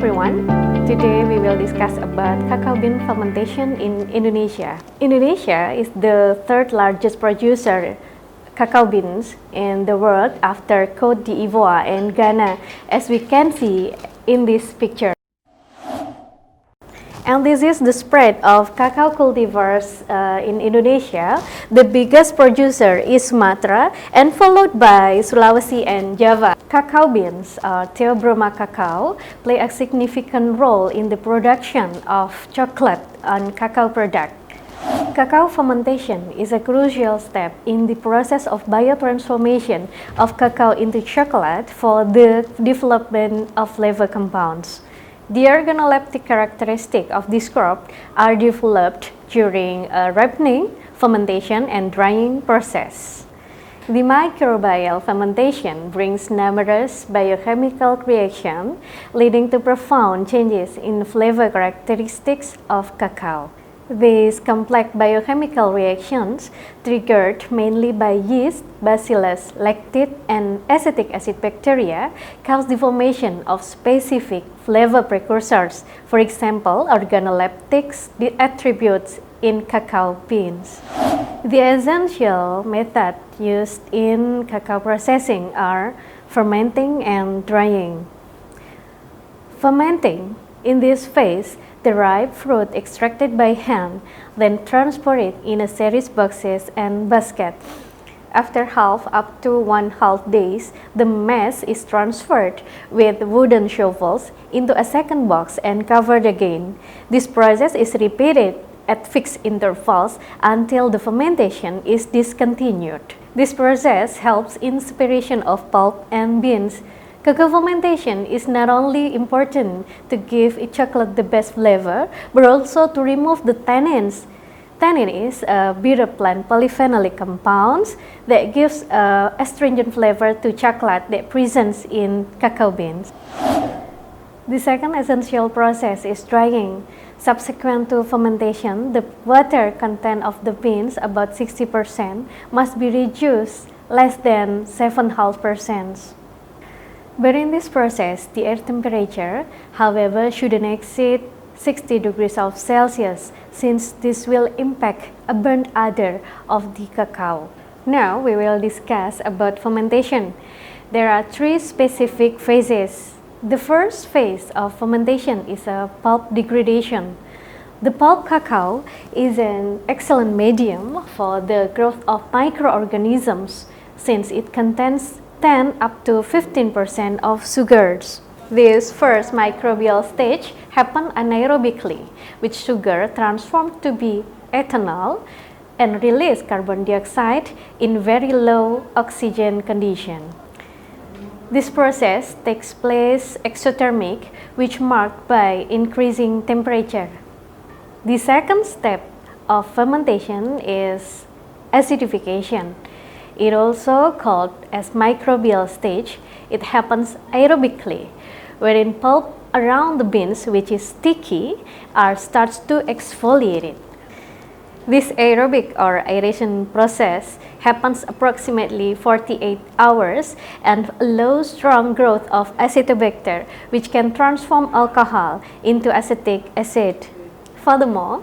everyone. Today we will discuss about cacao bean fermentation in Indonesia. Indonesia is the third largest producer cacao beans in the world after Cote d'Ivoire and Ghana, as we can see in this picture. And this is the spread of cacao cultivars in Indonesia. The biggest producer is Sumatra and followed by Sulawesi and Java. Cacao beans, Theobroma cacao, play a significant role in the production of chocolate and cacao products. Cacao fermentation is a crucial step in the process of biotransformation of cacao into chocolate for the development of flavor compounds. The organoleptic characteristics of this crop are developed during ripening, fermentation, and drying process. The microbial fermentation brings numerous biochemical reactions, leading to profound changes in flavor characteristics of cacao. These complex biochemical reactions, triggered mainly by yeast, bacillus, lactic, and acetic acid bacteria, cause the formation of specific flavor precursors, for example, organoleptics, the attributes in cacao beans. The essential methods used in cacao processing are fermenting and drying. Fermenting, in this phase, the ripe fruit extracted by hand, then transported in a series boxes and basket. After half up to 1/2 days, the mass is transferred with wooden shovels into a second box and covered again. This process is repeated at fixed intervals until the fermentation is discontinued. This process helps in separation of pulp and beans. Cacao fermentation is not only important to give a chocolate the best flavor, but also to remove the tannins. Tannin is a bitter plant polyphenolic compounds that gives astringent flavor to chocolate that presents in cacao beans. The second essential process is drying. Subsequent to fermentation, the water content of the beans, about 60%, must be reduced less than 7.5%. But in this process, the air temperature, however, shouldn't exceed 60 degrees Celsius, since this will impact a burnt odor of the cacao. Now we will discuss about fermentation. There are 3 specific phases. The first phase of fermentation is a pulp degradation. The pulp cacao is an excellent medium for the growth of microorganisms, since it contains 10 up to 15% of sugars. This first microbial stage happens anaerobically, with sugar transformed to be ethanol and release carbon dioxide in very low oxygen condition. This process takes place exothermic, which marked by increasing temperature. The second step of fermentation is acidification. It also called as microbial stage. It happens aerobically, wherein pulp around the beans, which is sticky, starts to exfoliate it. This aerobic or aeration process happens approximately 48 hours and allows strong growth of acetobacter, which can transform alcohol into acetic acid. Furthermore,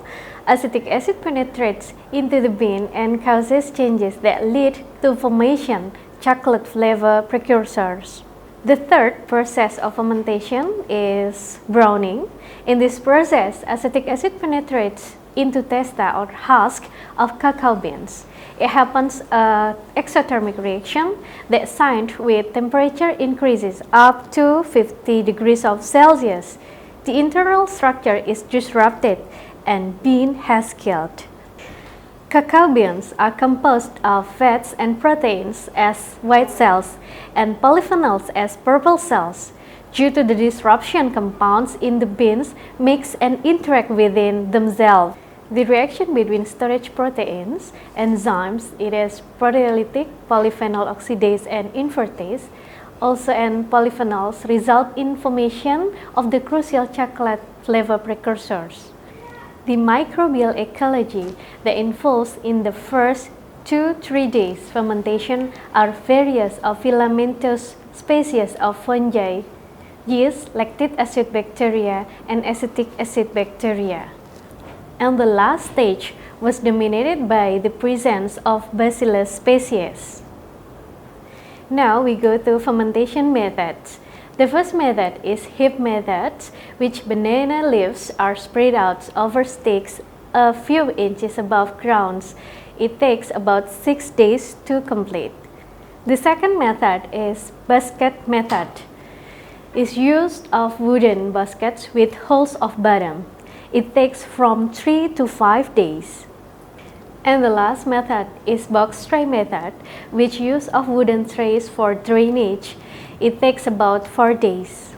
acetic acid penetrates into the bean and causes changes that lead to formation chocolate flavor precursors. The third process of fermentation is browning. In this process, acetic acid penetrates into testa or husk of cacao beans. It happens an exothermic reaction that signed with temperature increases up to 50 degrees Celsius. The internal structure is disrupted and bean has killed. Cacao beans are composed of fats and proteins as white cells and polyphenols as purple cells. Due to the disruption, compounds in the beans mix and interact within themselves. The reaction between storage proteins, enzymes, it is proteolytic, polyphenol oxidase, and invertase, also and polyphenols, result in formation of the crucial chocolate flavor precursors. The microbial ecology that involves in the first 2-3 days fermentation are various of filamentous species of fungi, yeast, lactic acid bacteria, and acetic acid bacteria. And the last stage was dominated by the presence of Bacillus species. Now we go to fermentation methods. The first method is heap method, which banana leaves are spread out over sticks a few inches above ground. It takes about 6 days to complete. The second method is basket method. It's used of wooden baskets with holes of bottom. It takes from 3 to 5 days. And the last method is box tray method, which use of wooden trays for drainage. It takes about 4 days.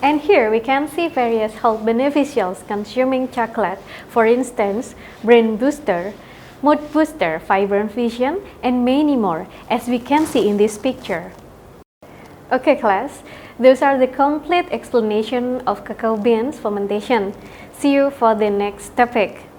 And here we can see various health beneficials consuming chocolate, for instance, brain booster, mood booster, vibrant vision, and many more, as we can see in this picture. Okay class, those are the complete explanation of cacao beans fermentation. See you for the next topic.